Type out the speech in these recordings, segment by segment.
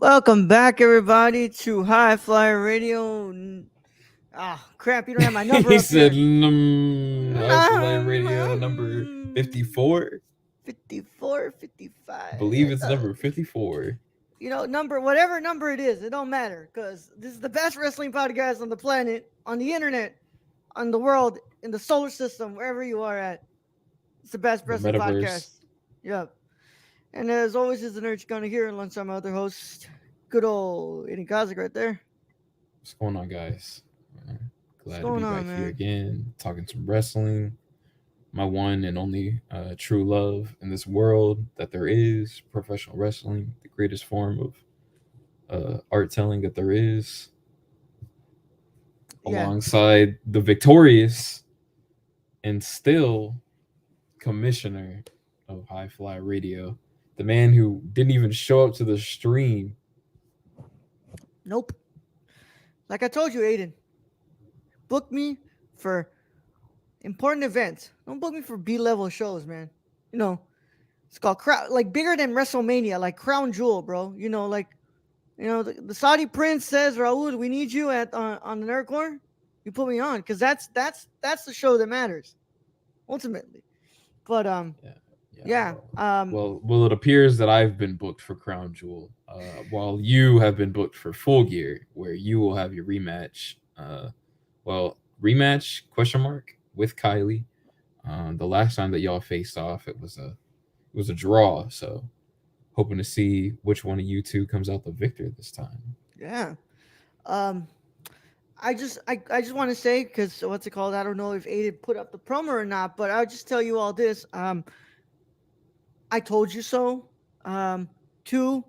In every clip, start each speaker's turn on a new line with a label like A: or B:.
A: Welcome back, everybody, to High Flyer Radio. Crap, you don't have my number
B: He
A: up
B: said,
A: here.
B: High Fly Radio number 54.
A: 54, 55.
B: I believe it's number 54.
A: Whatever number it is, it don't matter because this is the best wrestling podcast on the planet, on the internet, on the world, in the solar system, wherever you are at. It's the best
B: The
A: wrestling
B: metaverse.
A: podcast. Yep. And as always, is the nerd you're going to hear alongside my other host, good old Eddie Kozik right there.
B: What's going on, guys?
A: What's
B: Glad to be
A: going
B: back
A: on,
B: here
A: man?
B: again, talking some wrestling. My one and only true love in this world that there is, professional wrestling, the greatest form of art telling that there is,
A: Yeah.
B: alongside the victorious and still commissioner of High Fly Radio, the man who didn't even show up to the stream.
A: Nope. Like I told you, Aiden, book me for important events. Don't book me for B-level shows, man. You know, it's called like bigger than WrestleMania, like Crown Jewel, bro. The Saudi Prince says, Raul, we need you at on the Nerd Corner. You put me on because that's the show that matters ultimately. But
B: Yeah, yeah.
A: yeah,
B: Well, it appears that I've been booked for Crown Jewel, while you have been booked for Full Gear, where you will have your rematch. Rematch question mark with Kylie. The last time that y'all faced off, it was a draw. So hoping to see which one of you two comes out the victor this time.
A: yeah. Um, I just want to say because what's it called? I don't know if Aiden put up the promo or not, but I'll just tell you all this. I told you so. Two,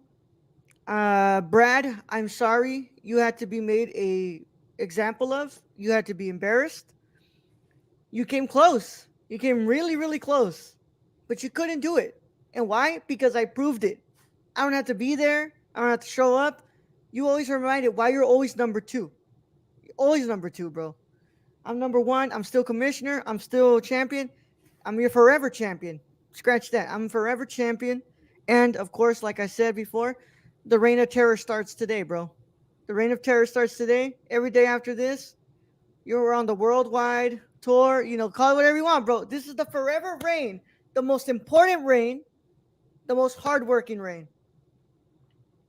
A: Brad, I'm sorry. You had to be made a example of. You had to be embarrassed. You came close. You came really, really close, but you couldn't do it. And why? Because I proved it. I don't have to be there. I don't have to show up. You always reminded why you're always number two. You're always number two, bro. I'm number one. I'm still commissioner. I'm still champion. I'm your forever champion. Scratch that. I'm forever champion. And of course, like I said before, the reign of terror starts today, bro. The reign of terror starts today. Every day after this, you're on the worldwide tour. Call it whatever you want, bro. This is the forever reign, the most important reign, the most hardworking reign.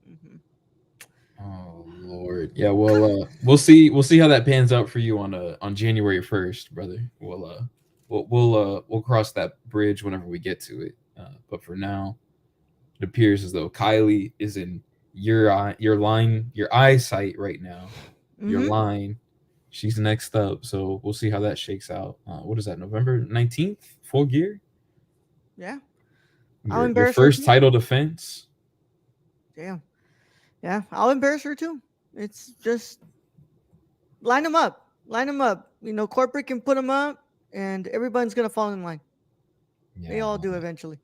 A: Mm-hmm.
B: Oh Lord, yeah. Well, we'll see. We'll see how that pans out for you on January 1st, brother. We'll cross that bridge whenever we get to it. But for now, it appears as though Kylie is in your eyesight right now. Your
A: Mm-hmm.
B: line. She's next up, so we'll see how that shakes out. What is that? November 19th, Full Gear.
A: Yeah. I'll
B: Your
A: embarrass her
B: first
A: too.
B: title defense.
A: Damn. Yeah. I'll embarrass her too. It's just line them up. Line them up. Corporate can put them up, and everybody's gonna fall in line. They
B: Yeah,
A: all do eventually.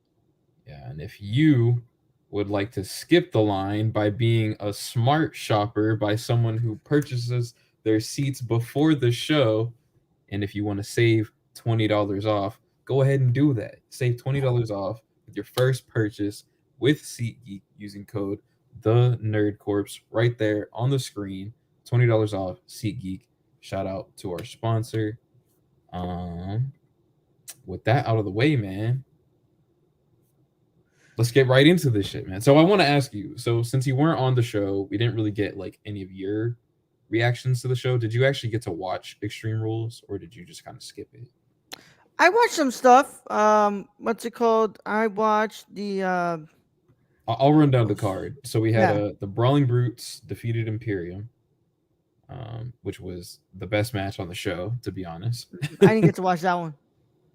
B: yeah. And if you would like to skip the line by being a smart shopper, by someone who purchases their seats before the show, and if you want to save $20 off, go ahead and do that. Save $20 off with your first purchase with SeatGeek using code the Nerd Corps right there on the screen. $20 off SeatGeek. Shout out to our sponsor. Um, with that out of the way, man, let's get right into this shit, man. So I want to ask you. So since you weren't on the show, we didn't really get like any of your reactions to the show. Did you actually get to watch Extreme Rules, or did you just kind of skip it?
A: I watched some stuff. What's it called? I watched the.
B: I'll run down the card. So we had
A: Yeah,
B: the Brawling Brutes defeated Imperium, which was the best match on the show, to be honest.
A: I didn't get to watch that one.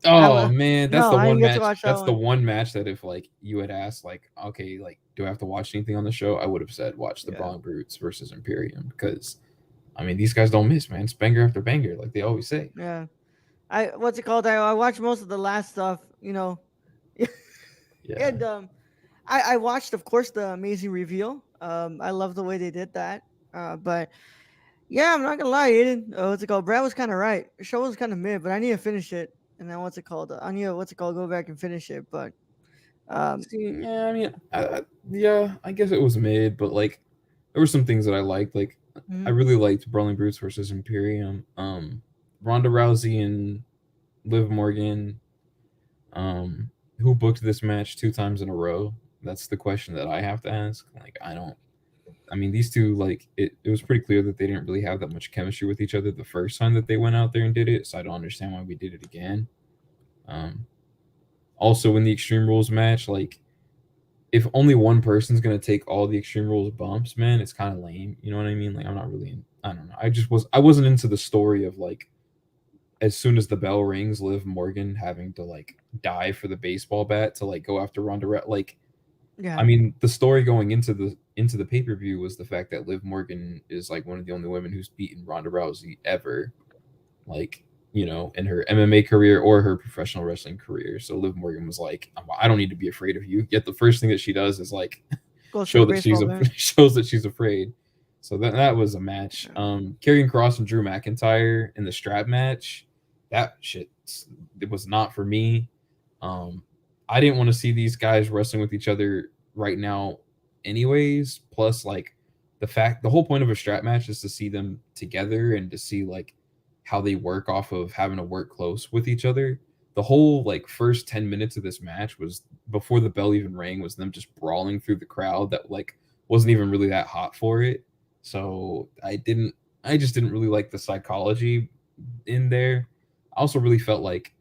A: I
B: Oh
A: was
B: man, that's
A: no,
B: the
A: I didn't
B: one
A: get to
B: match.
A: watch that
B: That's the
A: one.
B: one match that if like you had asked, like, okay, like, do I have to watch anything on the show? I would have said watch the
A: Yeah,
B: Brawling Brutes versus Imperium because I mean these guys don't miss, man. It's banger after banger, like they always say.
A: yeah. I what's it called? I watched most of the last stuff.
B: Yeah,
A: And I watched, of course, the amazing reveal. I love the way they did that. But yeah, I'm not gonna lie, Aiden. What's it called? Brad was kind of right. The show was kind of mid, but I need to finish it. And then what's it called? I need to go back and finish it. But um,
B: see, yeah, I mean, yeah, I guess it was mid, but like there were some things that I liked. Like I
A: Mhm.
B: really liked Brawling Brutes versus Imperium. Ronda Rousey and Liv Morgan. Um, who booked this match 2 times in a row? That's the question that I have to ask. Like I don't. I mean, these two like it was pretty clear that they didn't really have that much chemistry with each other the first time that they went out there and did it. So I don't understand why we did it again. Um, Also in the Extreme Rules match, like if only one person's gonna take all the Extreme Rules bumps, man, it's kind of lame. You know what I mean? Like I'm not really. I don't know. I wasn't into the story of like as soon as the bell rings, Liv Morgan having to like die for the baseball bat to like go after Like I
A: Yeah.
B: mean, the story going into the pay per view was the fact that Liv Morgan is like one of the only women who's beaten Ronda Rousey ever, like in her MMA career or her professional wrestling career. So Liv Morgan was like, I don't need to be afraid of you. Yet the first thing that she does is like
A: Goes for the baseball bat.
B: shows that she's afraid. So that was a match.
A: Yeah.
B: Karrion Kross and Drew McIntyre in the strap match. That shit, it was not for me. Um, I didn't want to see these guys wrestling with each other right now, anyways. Plus, like the whole point of a strap match is to see them together and to see like how they work off of having to work close with each other. The whole like first 10 minutes of this match was before the bell even rang was them just brawling through the crowd that like wasn't even really that hot for it. So I just didn't really like the psychology in there. I also really felt like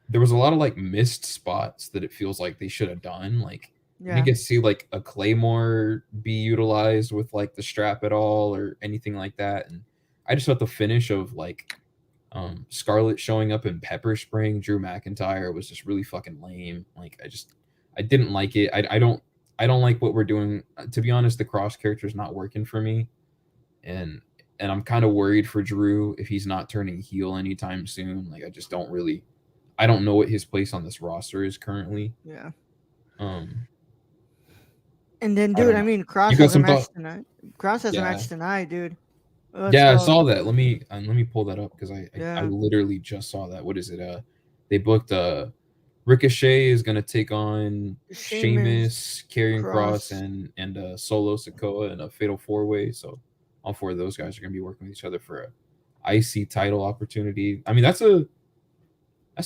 B: there was a lot of like missed spots that it feels like they should have done. Like we didn't
A: Yeah.
B: get to see like a claymore be utilized with like the strap at all or anything like that. And I just thought the finish of like Scarlett showing up in pepper spraying Drew McIntyre was just really fucking lame. Like I didn't like it. I don't like what we're doing. To be honest, the Cross character is not working for me, and I'm kind of worried for Drew if he's not turning heel anytime soon. Like I don't know what his place on this roster is currently.
A: Yeah.
B: Um,
A: And then,
B: I
A: dude,
B: don't
A: I
B: know.
A: mean,
B: You
A: Cross
B: got
A: has a
B: some
A: match
B: thought?
A: tonight. Cross has a
B: Yeah,
A: match tonight, dude. Let's
B: yeah, I
A: go.
B: saw that. Let me pull that up because I
A: Yeah.
B: literally just saw that. What is it? They booked Ricochet is gonna take on
A: Sheamus,
B: Sheamus, Karrion Cross,
A: Cross.
B: and Solo Sikoa in a fatal 4 way. So all four of those guys are gonna be working with each other for a IC title opportunity. I mean that's a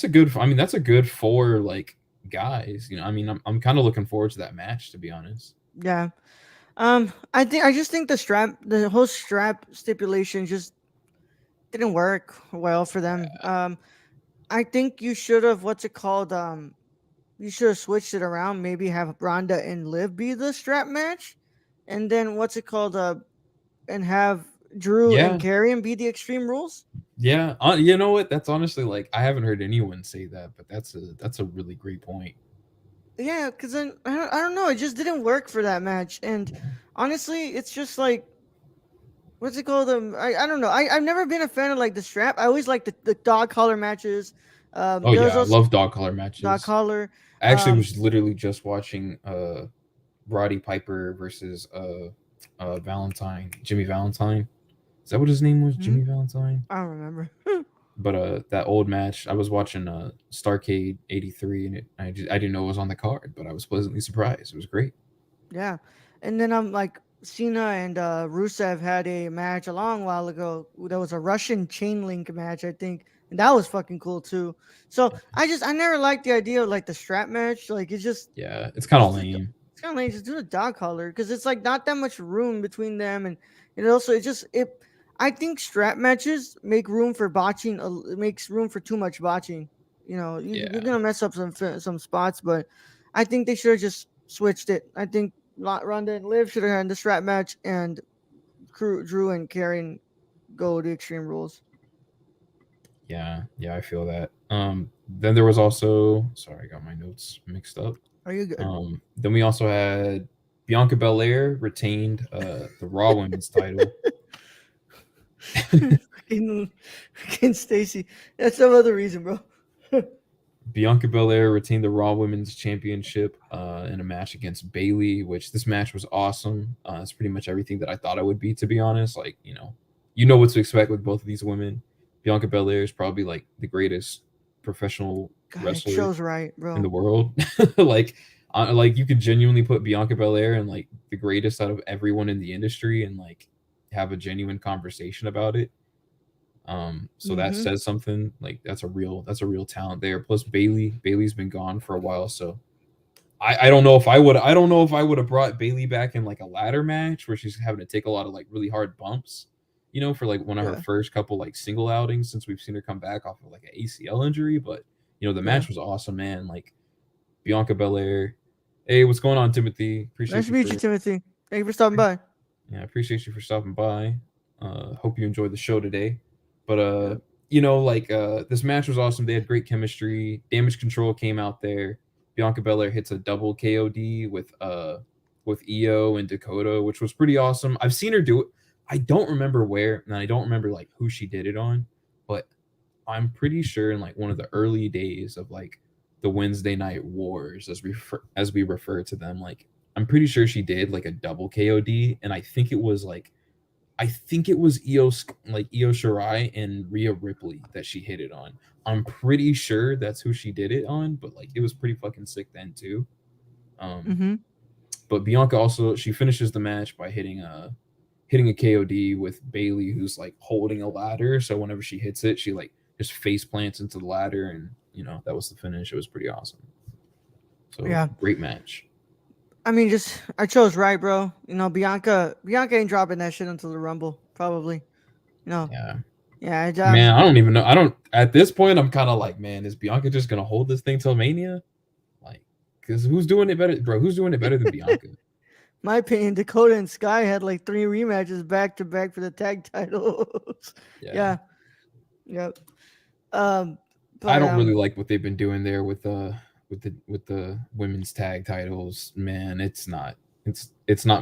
B: good. I mean that's a good four like guys. I mean I'm kind of looking forward to that match to be honest.
A: Yeah. I just think the whole strap stipulation just didn't work well for them. I think you should have what's it called? You should have switched it around. Maybe have Ronda and Liv be the strap match, and then what's it called? And have Drew and
B: Yeah,
A: Karrion be the Extreme Rules.
B: yeah. You know what? That's honestly like I haven't heard anyone say that, but that's a really great point.
A: Yeah, because then I don't know. It just didn't work for that match, and honestly, it's just like what's it called? I don't know. I've never been a fan of like the strap. I always like the dog collar matches.
B: Oh
A: There was
B: yeah, I
A: also
B: love dog collar
A: dog
B: matches.
A: collar.
B: I actually
A: Um,
B: was literally just watching Roddy Piper versus Valentine, Jimmy Valentine. Is that what his name was?
A: hmm?
B: Jimmy Valentine?
A: I don't remember.
B: But that old match, I was watching Starcade '83, and I didn't know it was on the card, but I was pleasantly surprised. It was great.
A: Yeah, and then I'm like Cena and Rusev had a match a long while ago. There was a Russian chain link match, I think, and that was fucking cool too. So I never liked the idea of like the strap match. Like
B: Yeah, it's kind of
A: just
B: lame.
A: it's kind of like just do the dog collar because it's like not that much room between them, and also it. I think strap matches make room for botching. It makes room for too much botching. You're
B: Yeah,
A: gonna mess up some spots, but I think they should have just switched it. I think Ronda and Liv should have had the strap match, and Drew and Karen go to Extreme Rules.
B: yeah, I feel that. Then there was also sorry, I got my notes mixed up.
A: Are you good?
B: Then we also had Bianca Belair retained the Raw Women's title.
A: fucking, fucking Stacy. That's some other reason, bro.
B: Bianca Belair retained the Raw Women's Championship in a match against Bayley, which this match was awesome. It's pretty much everything that I thought it would be, to be honest. Like, you know what to expect with both of these women. Bianca Belair is probably like the greatest professional
A: God, it
B: wrestler
A: shows right,
B: in
A: bro.
B: the world. Like, Like you could genuinely put Bianca Belair and like the greatest out of everyone in the industry and like have a genuine conversation about it. So that
A: Mm-hmm.
B: says something. Like that's a real talent there. Plus Bailey's been gone for a while, so I don't know if I don't know if I would have brought Bailey back in like a ladder match where she's having to take a lot of like really hard bumps, for like one of her
A: Yeah.
B: first couple like single outings since we've seen her come back off of like an ACL injury. But the
A: Yeah.
B: match was awesome, man. Like Bianca Belair. Hey, what's going on, Timothy?
A: Nice
B: Appreciate
A: to
B: you
A: meet you,
B: for
A: Timothy. Thank you for stopping by.
B: yeah, appreciate you for stopping by. Hope you enjoyed the show today. But
A: Yeah.
B: this match was awesome. They had great chemistry. Damage Control came out there. Bianca Belair hits a double KOD with Io and Dakota, which was pretty awesome. I've seen her do it. I don't remember where, and I don't remember like who she did it on, but I'm pretty sure in like one of the early days of like the Wednesday Night Wars, as we refer to them, like I'm pretty sure she did like a double KOD, and I think it was Io Shirai and Rhea Ripley that she hit it on. I'm pretty sure that's who she did it on, but like it was pretty fucking sick then too. Um,
A: Mm-hmm.
B: but Bianca also she finishes the match by hitting a KOD with Bailey, who's like holding a ladder. So whenever she hits it, she like just face plants into the ladder, and that was the finish. It was pretty awesome. So
A: Yeah.
B: great match.
A: I mean, just I chose right, bro. Bianca ain't dropping that shit until the Rumble, probably. You know.
B: Yeah,
A: Yeah.
B: man. I don't even know. I don't. At this point, I'm kind of like, man, is Bianca just gonna hold this thing till Mania? Like, because who's doing it better, bro? Who's doing it better than Bianca?
A: My opinion, Dakota and Sky had like 3 rematches back to back for the tag titles.
B: Yeah,
A: Yeah. Yep. Um.
B: I
A: But
B: don't really like what they've been doing there with the women's tag titles. Man, it's not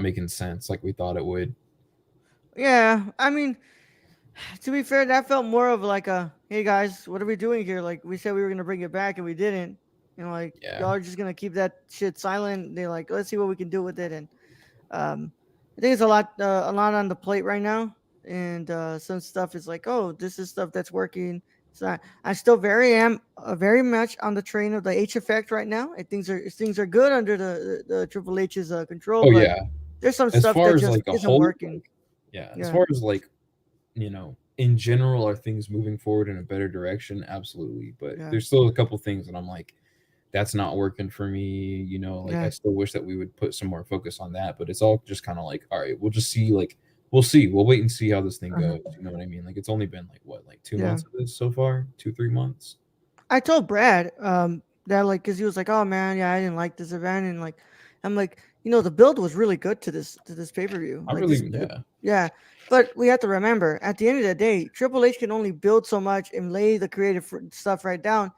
B: making sense like we thought it would.
A: yeah. I mean, to be fair, that felt more of like a, hey guys, what are we doing here? Like we said we were gonna bring it back and we didn't. Like
B: Yeah.
A: y'all are just gonna keep that shit silent. They're like, let's see what we can do with it. And I think it's a lot on the plate right now. And some stuff is like, oh, this is stuff that's working. So I still very much on the train of the H effect right now. And things are good under the Triple H's control,
B: Oh
A: but
B: yeah.
A: there's some
B: As
A: stuff
B: far
A: that
B: as
A: just
B: like a
A: isn't
B: whole,
A: working.
B: like yeah, as
A: Yeah,
B: far as like in general, are things moving forward in a better direction? Absolutely. But
A: yeah,
B: there's still a couple things that I'm like, that's not working for me. Like I
A: yeah.
B: still wish that we would put some more focus on that. But it's all just kind of like, all right, we'll just see. Like we'll see. We'll wait and see how this thing
A: Uh-huh.
B: goes. You know what I mean? Like it's only been like what, like two
A: Yeah.
B: months of this so far, 2 3 months.
A: I told Brad that like because he was like, oh man, yeah, I didn't like this event, and like I'm like, the build was really good to this pay per view.
B: I
A: Like
B: really,
A: this,
B: yeah,
A: yeah. But we have to remember, at the end of the day, Triple H can only build so much and lay the creative stuff right down.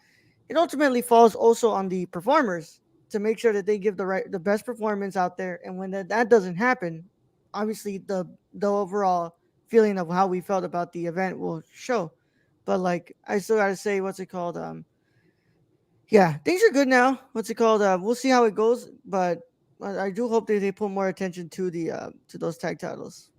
A: It ultimately falls also on the performers to make sure that they give the best performance out there. And when that doesn't happen, obviously the overall feeling of how we felt about the event will show. But like I still gotta say, what's it called? Yeah, things are good now. What's it called? We'll see how it goes, but I do hope that they put more attention to the to those tag titles.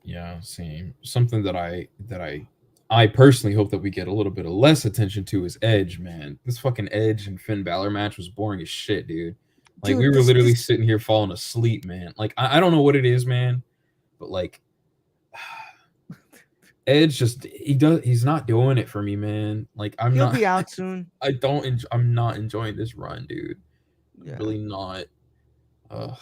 B: yeah, same. Something that I personally hope that we get a little bit of less attention to is Edge, man. This fucking Edge and Finn Balor match was boring as shit, dude. Like we
A: Dude,
B: were
A: this
B: literally
A: this
B: sitting here falling asleep, man. Like I don't know what it is, man, but like Edge just he's not doing it for me, man. Like I'm
A: he'll
B: not
A: be out soon.
B: I'm not enjoying this run, dude. I'm
A: Yeah.
B: really not. Uh,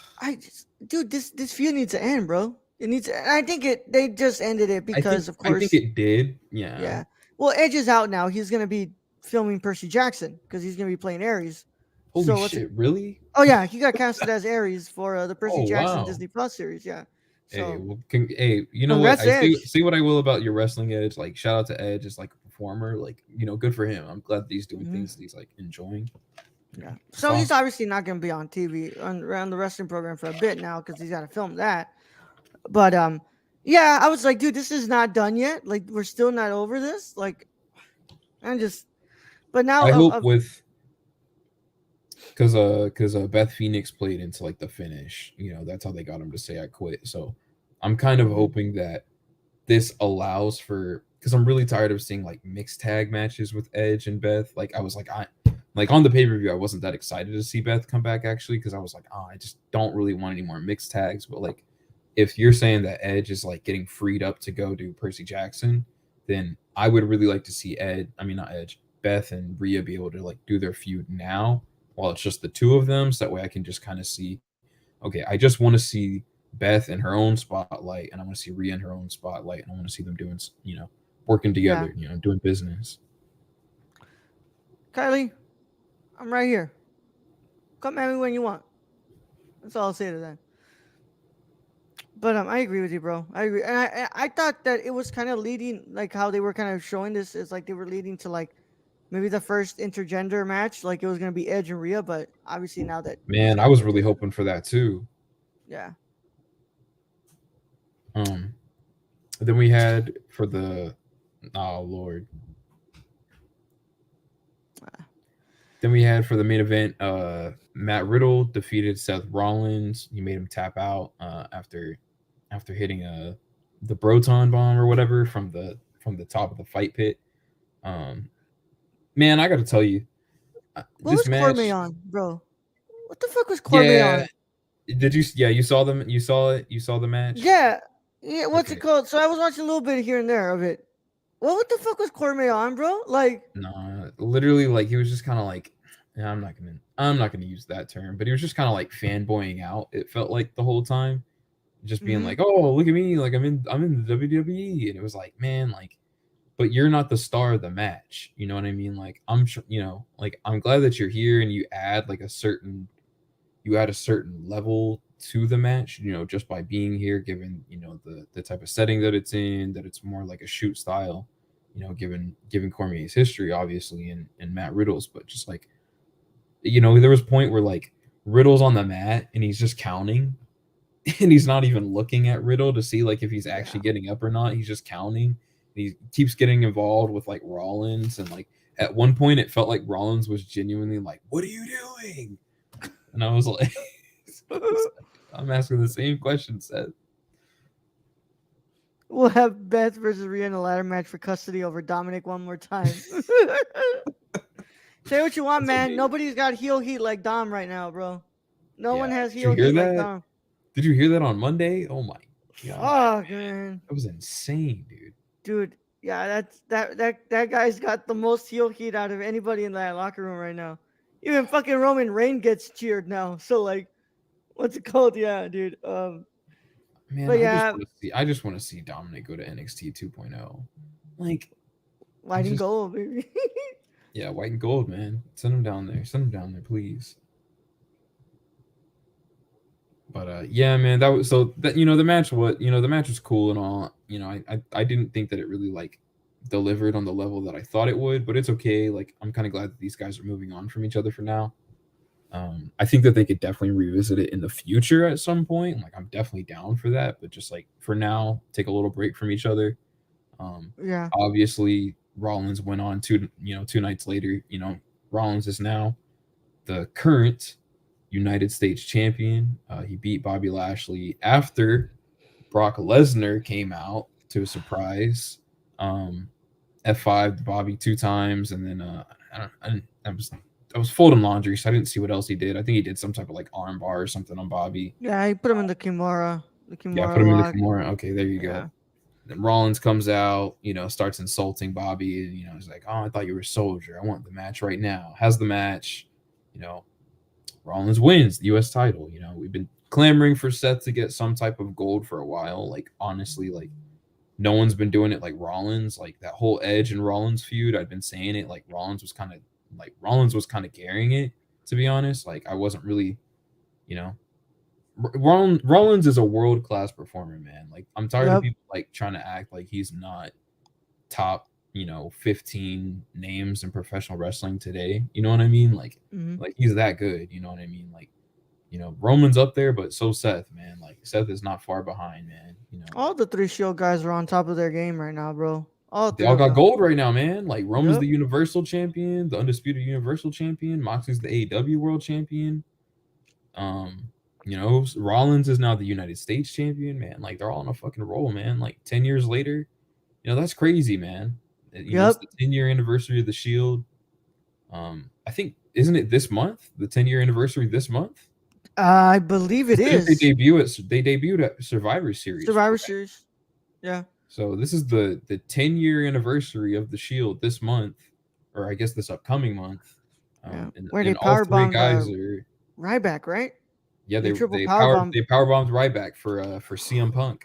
A: Dude, this feud needs to end, bro. It needs. I think they just ended it because, of
B: I think
A: course,
B: it did. Yeah.
A: yeah. Well, Edge is out now. He's gonna be filming Percy Jackson because he's gonna be playing Ares.
B: Holy
A: So what's it?
B: shit, really?
A: Oh yeah, he got casted as Ares for the Percy
B: Oh
A: Jackson
B: wow.
A: Disney Plus series. Yeah.
B: Hey,
A: So
B: well, hey, you know what?
A: congrats,
B: I
A: Edge.
B: say what I will about your wrestling Edge. Like, shout out to Edge as like a performer. Like, good for him. I'm glad that he's doing
A: Hmm.
B: things that he's like enjoying.
A: Yeah.
B: It's
A: So he's
B: awesome.
A: obviously not gonna be on TV around the wrestling program for a bit now because he's got to film that. But yeah, I was like, dude, this is not done yet. Like we're still not over this. Like I'm just. But now,
B: I hope with because Beth Phoenix played into like the finish. That's how they got him to say I quit. So I'm kind of
A: Mhm.
B: hoping that this allows for because I'm really tired of seeing like mixed tag matches with Edge and Beth. Like I was like Like on the pay-per-view, I wasn't that excited to see Beth come back actually, because I was like, oh, I just don't really want any more mixed tags. But like, if you're saying that Edge is like getting freed up to go do Percy Jackson, then I would really like to see not Edge, Beth and Rhea be able to like do their feud now while it's just the two of them. So that way I can just kind of see, okay, I just want to see Beth in her own spotlight, and I want to see Rhea in her own spotlight, and I want to see them doing, working
A: Yeah.
B: together, doing business.
A: Kylie, I'm right here. Come at me when you want. That's all I'll say to that. But I agree with you, bro. I agree, and I thought that it was kind of leading, like how they were kind of showing this is like they were leading to like maybe the first intergender match, like it was gonna be Edge and Rhea, but obviously now that it's
B: Man, I
A: gonna
B: was
A: go
B: really
A: different.
B: hoping for that too.
A: Yeah.
B: Um, then we had for the oh Lord. Then we had for the main event, Matt Riddle defeated Seth Rollins. He made him tap out after hitting the Broton bomb or whatever from the top of the fight pit. Um, man, I got to tell you,
A: What
B: this
A: was Cormier
B: match,
A: on, bro? What the fuck was Cormier
B: yeah.
A: on?
B: Did you? Yeah, you saw them. You saw it. You saw the match.
A: Yeah. Yeah, what's it
B: Okay.
A: called? So I was watching a little bit here and there of it. Well, what the fuck was Cormier on, bro? Like,
B: No, literally, like he was just kind of like, yeah, I'm not gonna use that term, but he was just kind of like fanboying out. It felt like the whole time, just being
A: mm-hmm.
B: like, oh, look at me, like I'm in the WWE, and it was like, man, like, but you're not the star of the match. You know what I mean? Like, I'm sure, like I'm glad that you're here, and you add a certain level to the match, just by being here, given the type of setting that it's in, that it's more like a shoot style, given Cormier's history, obviously, and Matt Riddle's, but just like, there was a point where like Riddle's on the mat and he's just counting, and he's not even looking at Riddle to see like if he's actually
A: Yeah.
B: getting up or not. He's just counting. He keeps getting involved with like Rollins, and like at one point it felt like Rollins was genuinely like, "What are you doing?" And I was like, I'm asking the same question, Seth.
A: We'll have Beth versus Rhea in a ladder match for custody over Dominic one more time. Say what you want,
B: It's
A: man.
B: okay.
A: Nobody's got heel heat like Dom right now, bro. No one
B: Yeah.
A: has
B: Did you
A: heel
B: hear
A: heat like
B: that?
A: Dom.
B: Did you hear that on Monday? Oh my god,
A: Fuck,
B: man.
A: man.
B: That was insane, dude.
A: Dude, yeah, that guy's got the most heel heat out of anybody in that locker room right now. Even fucking Roman Reigns gets cheered now. So like, what's it called? Yeah, dude.
B: Man,
A: But yeah,
B: I just want to see Dominic go to NXT 2.0. Like, I
A: white and
B: just
A: gold, baby.
B: yeah, white and gold, man. Send him down there. Send him down there, please. But yeah, man, that was so that the match was cool and all. I didn't think that it really like delivered on the level that I thought it would, but it's okay. Like I'm kind of glad that these guys are moving on from each other for now. I think that they could definitely revisit it in the future at some point. Like I'm definitely down for that, but just like for now, take a little break from each other.
A: Yeah.
B: Obviously, Rollins went on 2 nights later. Rollins is now the current United States champion. He beat Bobby Lashley after Brock Lesnar came out to a surprise. F5 Bobby 2 times, and then I was folding laundry, so I didn't see what else he did. I think he did some type of like arm bar or something on Bobby.
A: Yeah, he put him in the Kimura. The
B: Yeah, put
A: Kimura
B: him in the
A: lock.
B: Kimura. Okay, there you go.
A: Yeah.
B: Then Rollins comes out, starts insulting Bobby, and he's like, "Oh, I thought you were a soldier. I want the match right now." Has the match, you know. Rollins wins the U.S. title. We've been clamoring for Seth to get some type of gold for a while. Like honestly, like no one's been doing it like Rollins. Like that whole Edge and Rollins feud, I've been saying it. Like Rollins was kind of carrying it. To be honest, like I wasn't really, you know, Rollins is a world class performer, man. Like I'm tired of
A: Yep.
B: people like trying to act like he's not top, 15 names in professional wrestling today. You know what I mean?
A: Hmm.
B: Like he's that good. You know what I mean? Like, Roman's up there, but so Seth, man. Like Seth is not far behind, man.
A: All the three Shield guys are on top of their game right now, bro. All
B: They
A: three
B: all
A: of
B: got
A: them.
B: gold right now, man. Like Roman's the
A: Yep.
B: Universal Champion, the undisputed Universal Champion. Moxley's the AEW World Champion. Rollins is now the United States Champion, man. Like they're all on a fucking roll, man. Like 10 years later, that's crazy, man. It's
A: Yep.
B: the 10-year anniversary of the Shield. I think isn't it this month? The 10-year anniversary this month?
A: I believe it
B: Didn't they
A: is
B: debuted at Survivor Series for
A: Survivor
B: Bray.
A: Series. Yeah,
B: So this is the 10-year anniversary of the Shield this month, or I guess this upcoming month.
A: yeah.
B: And
A: Where they
B: and all
A: power
B: three
A: bombed
B: guys are,
A: Ryback, right?
B: yeah,
A: They
B: they
A: triple
B: they
A: power
B: power
A: bomb.
B: they power bombed Ryback for CM Punk.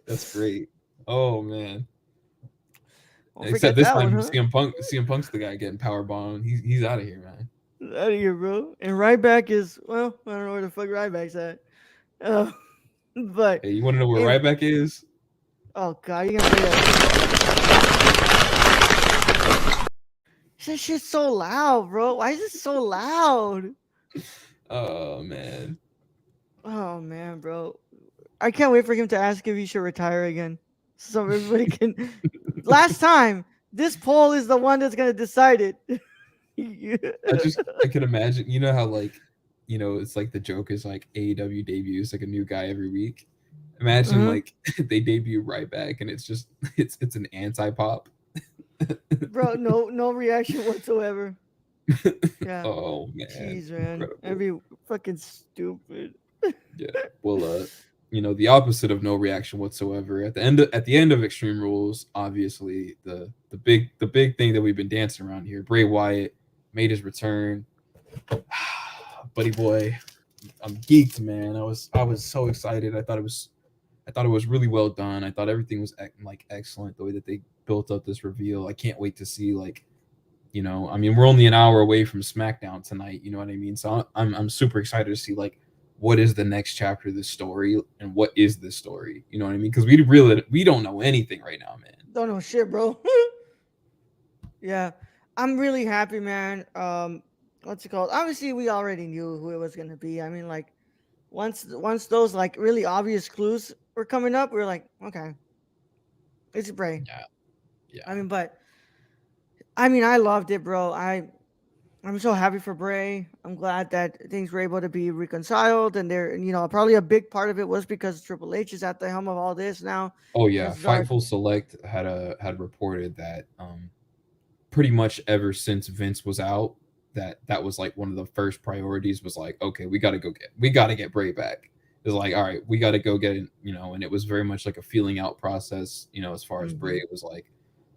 B: That's great. Oh man.
A: Don't
B: Except
A: forget
B: this
A: that one,
B: time
A: huh?
B: CM Punk's the guy getting power bombed. He's out of here, man.
A: Out of here, bro. And Ryback is, well, I don't know where the fuck Ryback's at. Uh, but
B: Hey, you want to know where
A: in,
B: Ryback is?
A: oh god, you gonna play that? That shit's so loud, bro. Why is it so loud?
B: Oh man.
A: Oh man, bro. I can't wait for him to ask if he should retire again. So everybody can. Last time, this poll is the one that's gonna decide it.
B: I can imagine. You know how like, it's like the joke is like AEW debuts like a new guy every week. Imagine
A: Uh-huh.
B: like they debut Ryback and it's just it's an anti pop.
A: Bro, no reaction whatsoever. Yeah.
B: Oh man,
A: Jeez, man. That'd
B: incredible.
A: be fucking stupid.
B: Yeah. Well, the opposite of no reaction whatsoever. At the end of Extreme Rules, obviously the big thing that we've been dancing around here, Bray Wyatt made his return. Buddy boy, I'm geeked, man. I was so excited. I thought it was really well done. I thought everything was like excellent. The way that they built up this reveal, I can't wait to see like, I mean, we're only an hour away from SmackDown tonight. You know what I mean? So I'm super excited to see like what is the next chapter of this story and what is this story. You know what I mean? Because we don't know anything right now, man.
A: Don't know shit, bro. Yeah. I'm really happy, man. What's it called? Obviously, we already knew who it was gonna be. I mean, like once those like really obvious clues were coming up, we were like, okay, it's Bray.
B: Yeah,
A: I
B: yeah.
A: mean, but I mean, I loved it, bro. I'm so happy for Bray. I'm glad that things were able to be reconciled, and they're probably a big part of it was because Triple H is at the helm of all this now.
B: Oh yeah,
A: This is our
B: Fightful Select had reported that pretty much ever since Vince was out, that was like one of the first priorities was like, okay, we got to get Bray back. It's like, all right, we got to go get it, and it was very much like a feeling out process, as far as Bray.
A: Mhm.
B: It was like,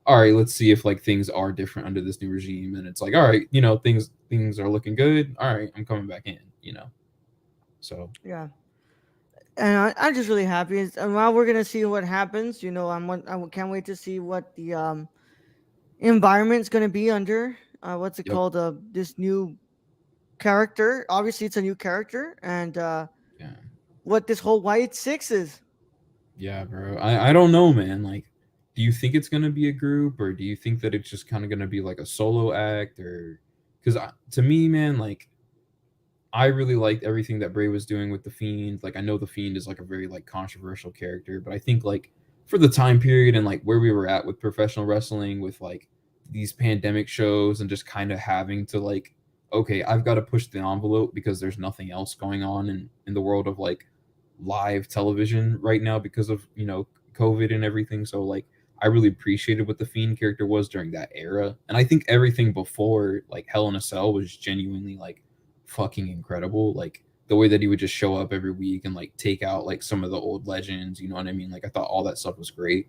B: all right, let's see if like things are different under this new regime, and it's like, all right, things are looking good. All right, I'm coming back in. So
A: Yeah, and I'm just really happy. And while we're gonna see what happens, can't wait to see what the environment's gonna be under. What's it
B: yep,
A: called? This new character. Obviously, it's a new character, and
B: yeah,
A: what this whole White Six is.
B: yeah, bro. I don't know, man. Like, do you think it's gonna be a group, or do you think that it's just kind of gonna be like a solo act, or because to me, man, like I really liked everything that Bray was doing with the Fiend. Like I know the Fiend is like a very like controversial character, but I think like for the time period and like where we were at with professional wrestling with like these pandemic shows and just kind of having to like, okay, I've got to push the envelope because there's nothing else going on in the world of like live television right now because of, COVID and everything. So like I really appreciated what the Fiend character was during that era. And I think everything before like Hell in a Cell was genuinely like fucking incredible. Like the way that he would just show up every week and like take out like some of the old legends, you know what I mean? Like I thought all that stuff was great.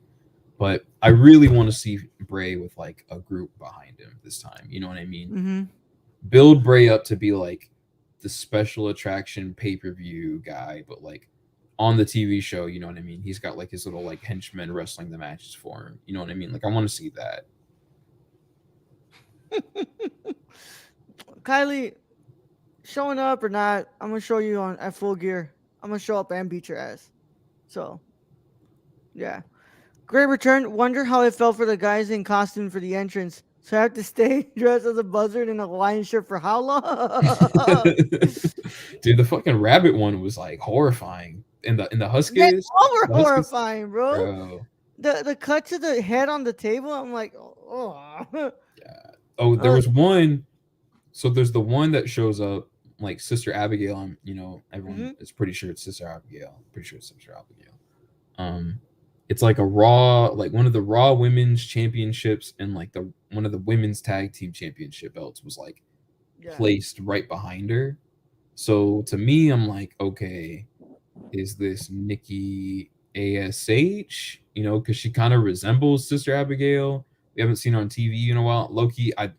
B: But I really want to see Bray with like a group behind him this time. You know what I mean?
A: Mm-hmm.
B: Build Bray up to be like the special attraction pay-per-view guy, but like on the TV show, you know what I mean? He's got like his little like henchmen wrestling the matches for him. You know what I mean? Like I want to see that.
A: Kylie, showing up or not, I'm gonna show you on at full gear. I'm gonna show up and beat your ass. So yeah, great return. Wonder how it felt for the guys in costume for the entrance. So I have to stay dressed as a buzzard in a Hawaiian shirt for how long?
B: Dude, the fucking rabbit one was like horrifying. In the
A: They
B: Huskies,
A: all were
B: the Huskies,
A: horrifying, bro.
B: bro.
A: The cut to the head on the table. I'm like, oh,
B: Yeah. Oh, there
A: uh,
B: was one. So there's the one that shows up like Sister Abigail. Everyone
A: mhm.
B: is pretty sure it's Sister Abigail. Pretty sure it's Sister Abigail. Um, it's like a Raw, like one of the Raw Women's Championships and like the one of the Women's Tag Team Championship belts was like
A: Yeah,
B: placed right behind her. So to me, I'm like, okay, is this Nikki ASH? You know, because she kind of resembles Sister Abigail. We haven't seen her on TV in a while. Loki, I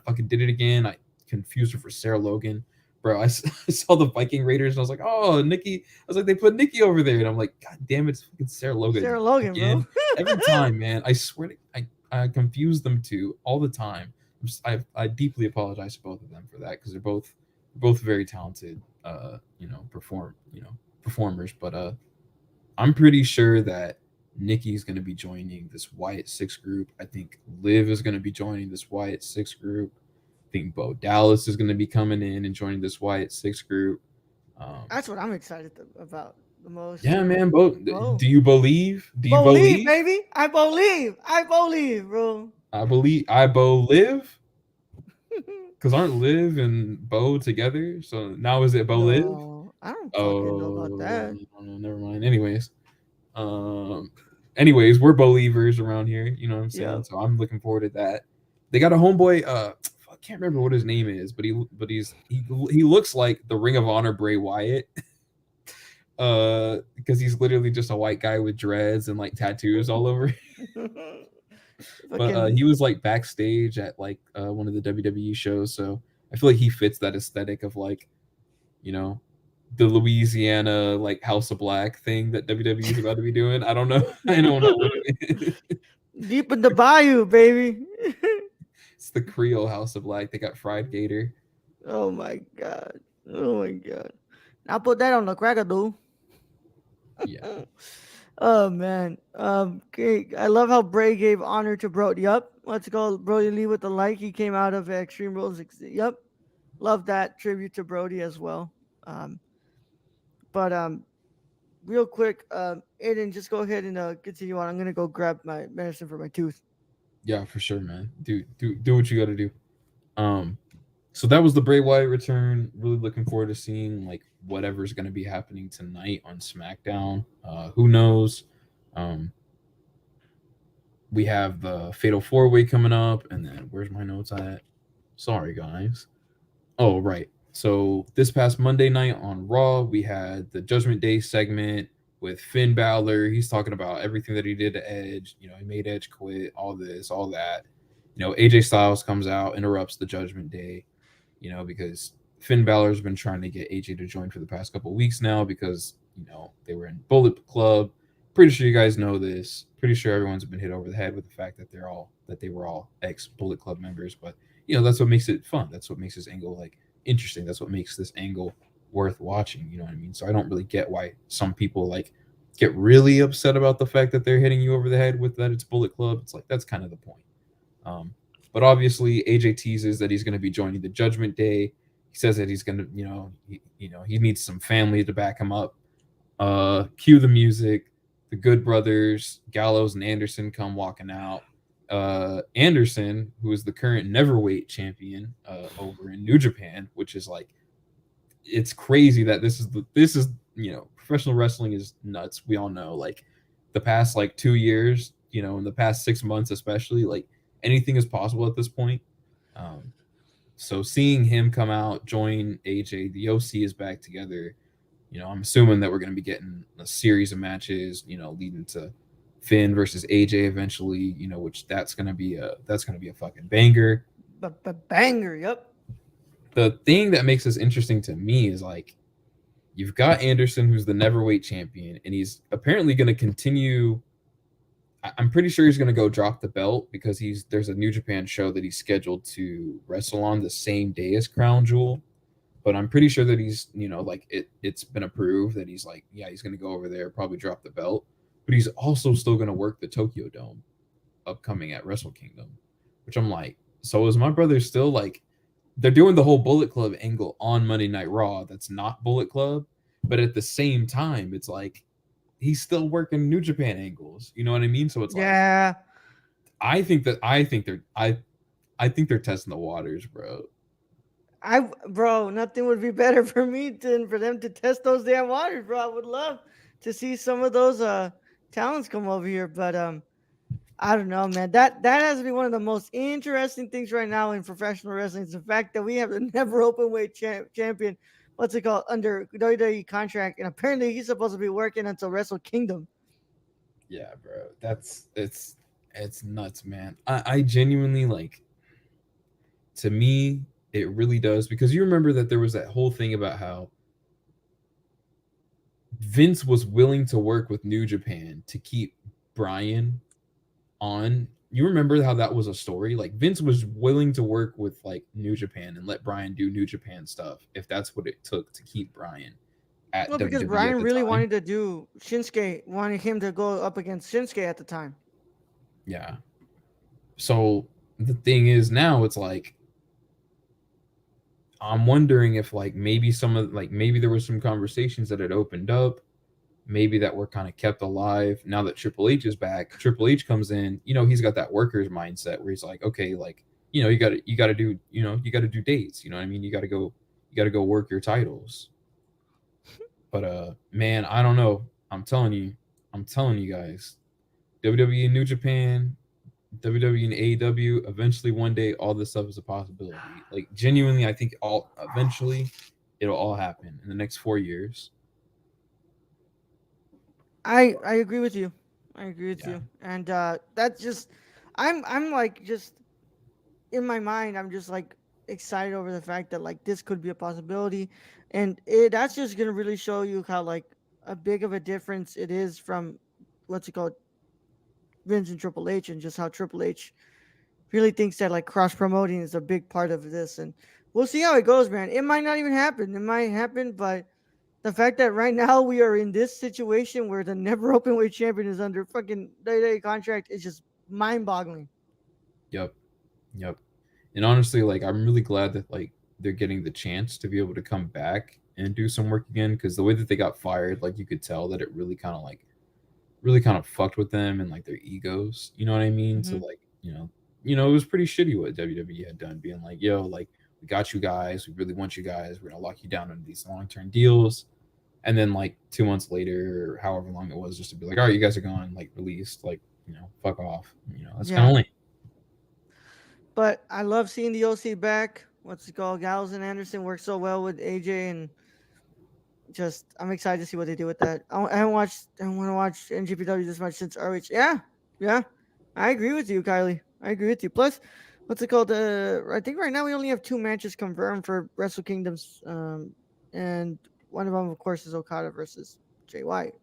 B: fucking did it again. I confused her for Sarah Logan. Bro, I saw the Viking Raiders and I was like, oh, Nikki. I was like, they put Nikki over there. And I'm like, God damn it, it's fucking Sarah Logan
A: Sarah Logan, bro.
B: again. Every time, man. I swear to, I confuse them two all the time. I deeply apologize to both of them for that because they're both very talented performers, but I'm pretty sure that Nikki's going to be joining this Wyatt Six group. I think Liv is going to be joining this Wyatt Six group. I think Bo Dallas is going to be coming in and joining this Wyatt Six group. Um,
A: That's what I'm excited about the most.
B: yeah, man. Bo,
A: Bo,
B: do you believe? Do you
A: believe,
B: believe?
A: baby. I believe, bro.
B: I believe. I Bo Liv because aren't Liv and Bo together? So now is it Bo Liv?
A: No, I don't fucking know about
B: Oh,
A: that.
B: never mind. Um, we're believers around here. You know what I'm saying?
A: Yep.
B: So I'm looking forward to that. They got a homeboy. I can't remember what his name is, but he looks like the Ring of Honor Bray Wyatt. Because he's literally just a white guy with dreads and like tattoos all over. But
A: Fucking
B: he was like backstage at like one of the WWE shows, so I feel like he fits that aesthetic of like, you know, the Louisiana like House of Black thing that WWE is about to be doing. I don't know. I don't know what it is.
A: deep in the bayou, baby.
B: It's the Creole House of Black. They got fried gator.
A: Oh my god. Oh my god. I'll put that on the cracker, dude.
B: Yeah.
A: Oh man. Okay. I love how Bray gave honor to Brody. Yup. Let's go, Brody Lee with the like. He came out of Extreme Rules. Yup. Love that tribute to Brody as well. Um, but real quick, Aiden, just go ahead and continue on. I'm gonna go grab my medicine for my tooth.
B: Yeah, for sure, man. Do what you got to do. Um, so that was the Bray Wyatt return. Really looking forward to seeing like whatever's going to be happening tonight on SmackDown. Who knows? Um, we have the Fatal Four Way coming up, and then where's my notes at? Sorry, guys. Oh, right. So this past Monday night on Raw, we had the Judgment Day segment with Finn Balor. He's talking about everything that he did to Edge. You know, he made Edge quit, all this, all that. You know, AJ Styles comes out, interrupts the Judgment Day, you know, because Finn Balor's been trying to get AJ to join for the past couple of weeks now because, you know, they were in Bullet Club. Pretty sure you guys know this. Pretty sure everyone's been hit over the head with the fact that they were all ex Bullet Club members, but you know, that's what makes it fun. That's what makes this angle like interesting. That's what makes this angle worth watching. You know what I mean? So I don't really get why some people like get really upset about the fact that they're hitting you over the head with that it's Bullet Club. It's like that's kind of the point. Um, but obviously, AJ teases that he's going to be joining the Judgment Day. He says that he's going to, he needs some family to back him up. Cue the music. The Good Brothers, Gallows and Anderson come walking out. Anderson, who is the current neverweight champion over in New Japan, which is like, it's crazy that this is professional wrestling is nuts. We all know like the past like 2 years, in the past 6 months especially, like anything is possible at this point. Um, so seeing him come out, join AJ, the OC is back together. I'm assuming that we're going to be getting a series of matches, leading to Finn versus AJ eventually, which that's going to be a fucking banger.
A: Banger, yep.
B: The thing that makes this interesting to me is like you've got Anderson, who's the neverweight champion, and he's apparently going to continue. I'm pretty sure he's going to go drop the belt because there's a New Japan show that he's scheduled to wrestle on the same day as Crown Jewel. But I'm pretty sure that he's, it's been approved that he's like, yeah, he's going to go over there, probably drop the belt. But he's also still going to work the Tokyo Dome upcoming at Wrestle Kingdom, which I'm like, so is my brother still like, they're doing the whole Bullet Club angle on Monday Night Raw. That's not Bullet Club. But at the same time, it's like, he's still working New Japan angles. You know what I mean? So it's
A: Yeah.
B: like, I think they're testing the waters, bro.
A: Bro, nothing would be better for me than for them to test those damn waters, bro. I would love to see some of those talents come over here, but I don't know, man. That has to be one of the most interesting things right now in professional wrestling. Is the fact that we have the never open weight champion. What's it called under WWE contract, and apparently he's supposed to be working until Wrestle Kingdom.
B: Yeah, bro. It's nuts, man. I genuinely like, to me, it really does, because you remember that there was that whole thing about how Vince was willing to work with New Japan to keep Brian on. You remember how that was a story? Like Vince was willing to work with like New Japan and let Brian do New Japan stuff if that's what it took to keep Brian at
A: Well, because
B: WWE at
A: Brian
B: the
A: really
B: time.
A: wanted to do Shinsuke, wanted him to go up against Shinsuke at the time.
B: Yeah. So the thing is now it's like I'm wondering if like maybe some of like maybe there was some conversations that had opened up, maybe that were kind of kept alive now that Triple H is back. Triple H comes in, he's got that worker's mindset where he's like, okay, like, you got to do, you got to do dates, you know what I mean? You got to go work your titles. But man, I don't know. I'm telling you guys, WWE and New Japan, WWE and AEW, eventually one day all this stuff is a possibility. Like genuinely, I think all eventually it'll all happen in the next 4 years.
A: I agree with you. I agree with
B: Yeah.
A: you, and that's just I'm like just in my mind, I'm just like excited over the fact that like this could be a possibility, and that's just gonna really show you how like a big of a difference it is from what's it called Vince and Triple H, and just how Triple H really thinks that like cross promoting is a big part of this, and we'll see how it goes, man. It might not even happen. It might happen, but the fact that right now we are in this situation where the never open weight champion is under fucking day contract is just mind boggling.
B: Yep. Yep. And honestly, like I'm really glad that like they're getting the chance to be able to come back and do some work again, because the way that they got fired, like you could tell that it really kind of fucked with them and like their egos. You know what I mean? So
A: Hmm.
B: like, it was pretty shitty what WWE had done, being like, yo, like we got you guys, we really want you guys, we're gonna lock you down into these long-term deals. And then like 2 months later, or however long it was, just to be like, all right, you guys are gone, like released, like, fuck off. That's kind
A: Yeah,
B: of lame.
A: but I love seeing the OC back. What's it called? Gallows and Anderson work so well with AJ, and just I'm excited to see what they do with that. I haven't watched. I don't want to watch NJPW this much since ROH. Yeah, yeah, I agree with you, Kylie. I agree with you. Plus, what's it called? I think right now we only have two matches confirmed for Wrestle Kingdoms, and one of them, of course, is Okada versus Jay White.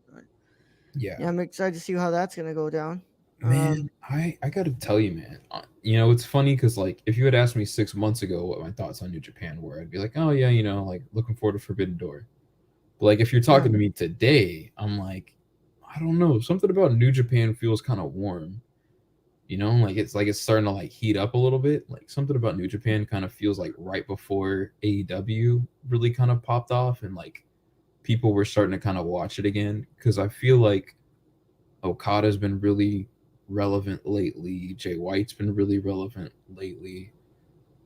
B: Yeah.
A: Yeah, I'm excited to see how that's gonna go down.
B: Man, I gotta tell you, man. It's funny because like if you had asked me 6 months ago what my thoughts on New Japan were, I'd be like, oh yeah, like looking forward to Forbidden Door. But like if you're
A: Yeah,
B: talking to me today, I'm like, I don't know, something about New Japan feels kind of warm. Like it's starting to like heat up a little bit. Like something about New Japan kind of feels like right before AEW really kind of popped off and like people were starting to kind of watch it again, because I feel like Okada's been really relevant lately. Jay White's been really relevant lately.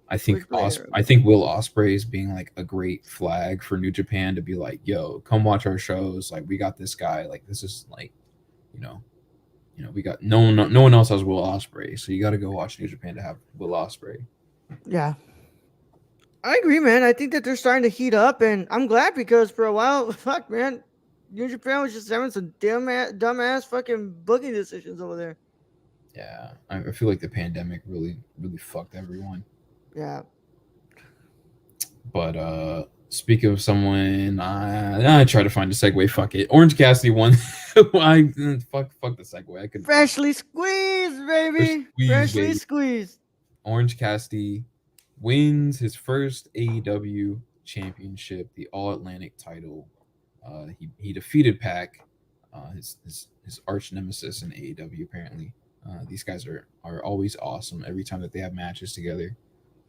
B: I think
A: which player?
B: I think Will Ospreay is being like a great flag for New Japan to be like, yo, come watch our shows. Like we got this guy. Like this is like, you know, we got no one else has Will Ospreay, so you got to go watch New Japan to have Will Ospreay.
A: Yeah, I agree, man. I think that they're starting to heat up, and I'm glad because for a while, fuck, man, New Japan was just having some dumbass fucking booking decisions over there.
B: Yeah, I feel like the pandemic really fucked everyone.
A: Yeah,
B: But speaking of someone, I try to find a segue. Fuck it. Orange Cassidy won. I fuck the segue. I couldn't find
A: freshly squeezed,
B: it.
A: baby,
B: Squeeze,
A: freshly
B: baby.
A: squeezed.
B: Orange Cassidy wins his first AEW championship, the All Atlantic title. He defeated Pac, his arch nemesis in AEW. Apparently, these guys are always awesome every time that they have matches together.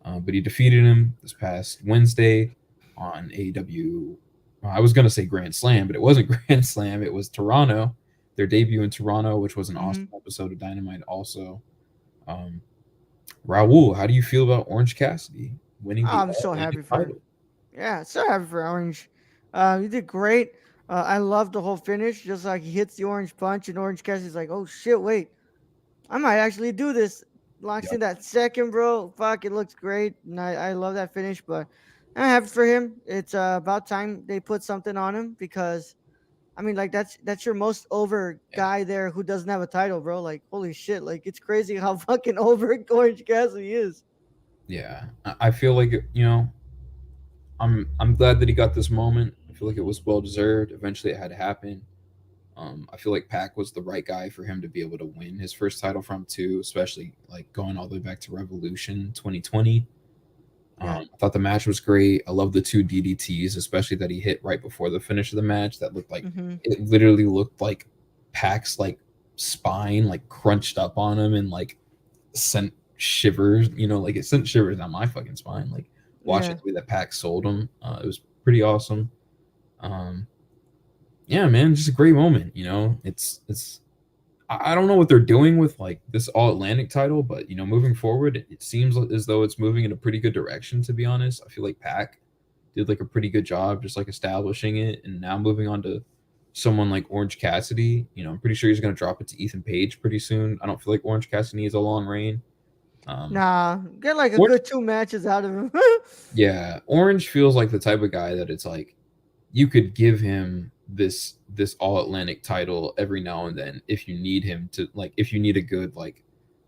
B: But he defeated him this past Wednesday on AEW. I was gonna say Grand Slam, but it wasn't Grand Slam. It was Toronto, their debut in Toronto, which was an
A: Mm-hmm.
B: awesome episode of Dynamite. Also, um, Raul, how do you feel about Orange Cassidy winning the
A: I'm
B: All
A: so
B: Atlantic
A: happy for him.
B: title?
A: Yeah, so happy for Orange. You did great. I love the whole finish. Just like he hits the orange punch, and Orange Cassidy's like, "Oh shit, wait, I might actually do this." Locks
B: Yep.
A: in that second, bro. Fuck, it looks great, and I love that finish. But I'm happy for him. It's about time they put something on him because I mean, like that's your most over
B: Yeah.
A: guy there who doesn't have a title, bro. Like, holy shit! Like, it's crazy how fucking over Orange Cassidy is.
B: Yeah. I feel like I'm glad that he got this moment. I feel like it was well deserved. Eventually, it had to happen. I feel like Pac was the right guy for him to be able to win his first title from too, especially like going all the way back to Revolution 2020.
A: Yeah.
B: I thought the match was great. I love the two DDTs, especially that he hit right before the finish of the match. That looked like
A: Mm-hmm.
B: it literally looked like Pac's like spine like crunched up on him and like sent shivers. You know, like it sent shivers down my fucking spine. Like watching
A: Yeah.
B: the way that Pac sold him, it was pretty awesome. Um, yeah, man, just a great moment. You know, it's I don't know what they're doing with like this All Atlantic title, but you know, moving forward, it seems as though it's moving in a pretty good direction. To be honest, I feel like Pac did like a pretty good job just like establishing it, and now moving on to someone like Orange Cassidy. You know, I'm pretty sure he's gonna drop it to Ethan Page pretty soon. I don't feel like Orange Cassidy needs a long reign. Um,
A: Nah, get like a
B: Orange,
A: good 2 matches out of him.
B: yeah, Orange feels like the type of guy that it's like you could give him this all Atlantic title every now and then if you need him to like if you need a good like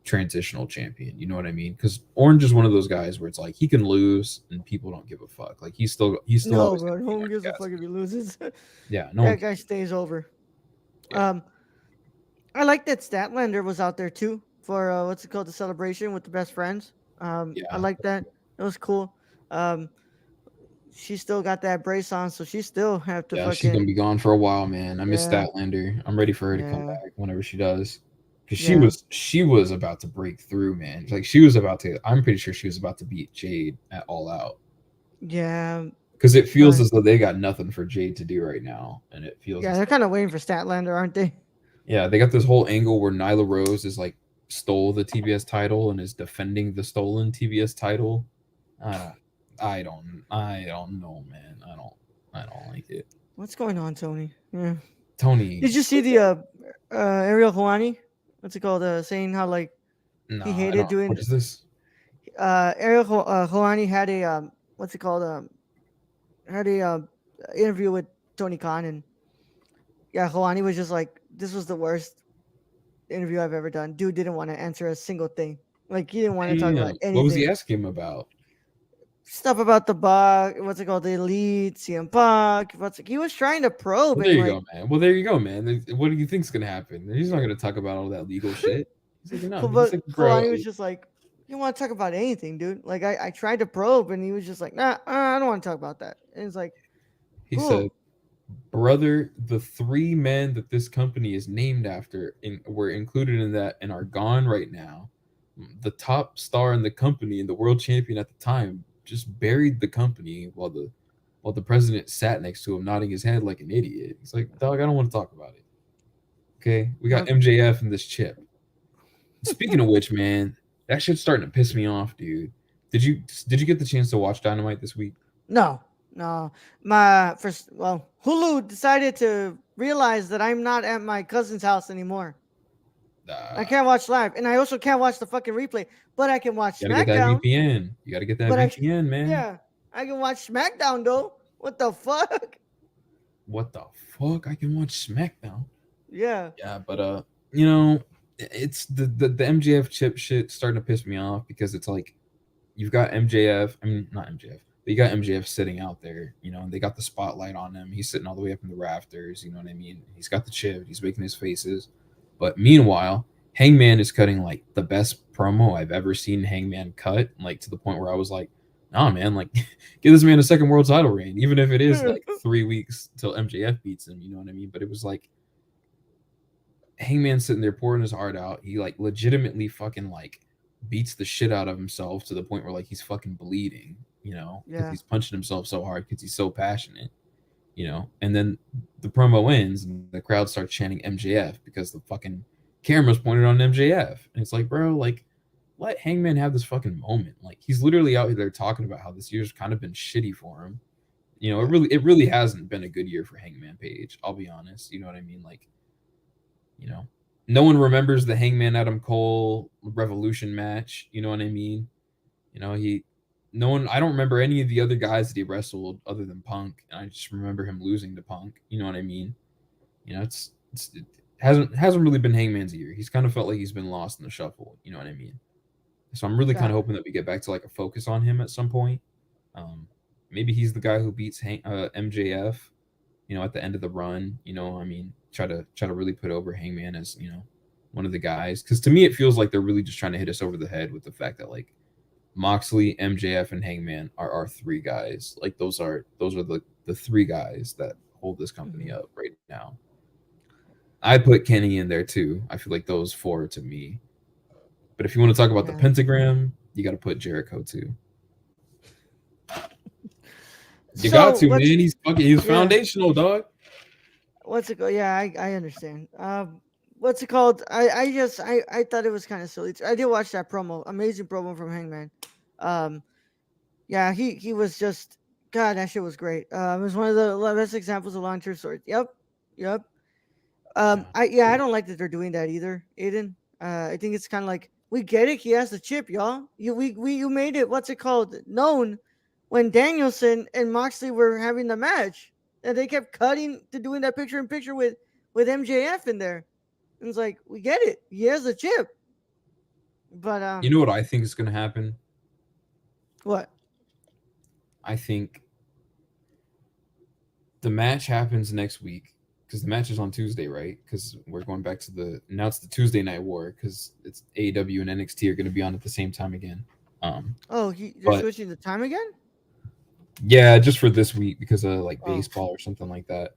B: transitional champion, you know what I mean? Because Orange is one of those guys where it's like he can lose and people don't give a fuck. Like he's still
A: No,
B: always
A: bro.
B: gonna
A: No
B: be
A: one
B: Orange
A: gives a fuck if
B: Cassidy.
A: he loses.
B: Yeah, no one
A: That
B: cares.
A: guy stays over.
B: Yeah,
A: Um, I like that Statlander was out there too for what's it called, the celebration with the best friends. I
B: yeah,
A: like that. It was cool. Um, she still got that brace on, so she still have to
B: yeah. She's gonna be
A: fucking
B: gone for a while, man. I miss
A: yeah,
B: Statlander. I'm ready for her to come
A: yeah,
B: back whenever she does. Because
A: yeah,
B: she was about to break through, man. Like she was about to. I'm pretty sure she was about to beat Jade at All Out.
A: yeah.
B: Because it feels
A: But
B: as though they got nothing for Jade to do right now, and it feels
A: yeah,
B: as
A: they're
B: though
A: kind of waiting for Statlander, aren't they?
B: yeah, they got this whole angle where Nyla Rose is like stole the TBS title and is defending the stolen TBS title. I don't, I don't know, man. I don't like it.
A: What's going on, Tony? Yeah.
B: Tony,
A: Did you see
B: wake
A: the
B: up.
A: Ariel Hawani? What's it called? Saying how like
B: No,
A: he
B: I
A: hated
B: don't.
A: doing
B: What is this?
A: Hawani had a what's it called had a interview with Tony Khan, and yeah, Hawani was just like, this was the worst interview I've ever done. Dude didn't want to answer a single thing. Like he didn't want to talk about
B: Damn. What was he
A: anything.
B: asking him about?
A: Stuff about the bug, what's it called, the elite, CM Punk. He was trying to probe
B: Well, there
A: and
B: you
A: like,
B: go, man. Well, there you go, man. What do you think's gonna happen? He's not gonna talk about all that legal shit. He's like, no. He's
A: but
B: like, bro.
A: Hawani was just like, you want to talk about anything, dude? Like I tried to probe, and he was just like, nah, I don't want to talk about that. And it's like,
B: He said,
A: cool.
B: brother, the three men that this company is named after were included in that and are gone right now. The top star in the company and the world champion at the time just buried the company while the president sat next to him, nodding his head like an idiot. He's like, dog, I don't want to talk about it. Okay, we got
A: My
B: MJF and this chip. Speaking of which, man, that shit's starting to piss me off, dude. Did you get the chance to watch Dynamite this week?
A: No, no. My first, well, Hulu decided to realize that I'm not at my cousin's house anymore. I
B: Uh,
A: can't watch live, and I also can't watch the fucking replay. But I can watch
B: you gotta get that
A: SmackDown.
B: VPN. You gotta get that
A: But
B: VPN, man.
A: yeah, I can watch SmackDown though. What the fuck?
B: What the fuck? I can watch SmackDown.
A: Yeah,
B: Yeah, but you know, it's the MJF chip shit starting to piss me off because it's like you've got MJF. I mean, not MJF. But you got MJF sitting out there, you know, and they got the spotlight on him. He's sitting all the way up in the rafters. You know what I mean? He's got the chip. He's making his faces. But meanwhile, Hangman is cutting like the best promo I've ever seen Hangman cut, like to the point where I was like, nah, man, like give this man a second world title reign, even if it is like 3 weeks till MJF beats him. You know what I mean? But it was like Hangman sitting there pouring his heart out. He like legitimately fucking like beats the shit out of himself to the point where like he's fucking bleeding, you know, because
A: yeah,
B: he's punching himself so hard because he's so passionate, you know. And then the promo ends and the crowd starts chanting MJF because the fucking camera's pointed on MJF. And it's like, bro, like let Hangman have this fucking moment. Like he's literally out there talking about how this year's kind of been shitty for him. it really hasn't been a good year for Hangman Page. I'll be honest. You know what I mean? Like, you know, no one remembers the Hangman Adam Cole Revolution match. You know what I mean? He, no one. I don't remember any of the other guys that he wrestled other than Punk, and I just remember him losing to Punk. You know what I mean? It hasn't really been Hangman's year. He's kind of felt like he's been lost in the shuffle. You know what I mean? So I'm really kind of
A: Yeah.
B: hoping that we get back to like a focus on him at some point. Um, Maybe he's the guy who beats MJF. At the end of the run. I mean, try to really put over Hangman as one of the guys. Because to me, it feels like they're really just trying to hit us over the head with the fact that like Moxley, MJF, and Hangman are our three guys. Like those are the three guys that hold this company
A: Mhm.
B: up right now. I put Kenny in there too. I feel like those four to me. But if you want to talk about the
A: Yeah.
B: pentagram, you got to put Jericho too. You got
A: So
B: to,
A: what's
B: man. He's
A: yeah?
B: foundational, dog.
A: What's it called? Yeah, I understand. What's it called? I thought it was kind of silly. I did watch that promo. Amazing promo from Hangman. Um, yeah, he was just God. That shit was great. It was one of the best examples of long term stories. Yep, yep.
B: Yeah.
A: I don't like that they're doing that either, Aiden. I think it's kind of like we get it. He has the chip, y'all. You made it. What's it called? Known when Danielson and Moxley were having the match, and they kept cutting to doing that picture in picture with MJF in there. And it's like we get it. He has the chip, but
B: You know what I think is going to happen?
A: what?
B: I think the match happens next week because the match is on Tuesday, right? Because we're going back to it's the Tuesday Night War because it's AEW and NXT are going to be on at the same time again.
A: Oh, they're
B: But
A: switching the time again.
B: yeah, just for this week because of like
A: Oh,
B: baseball or something like that.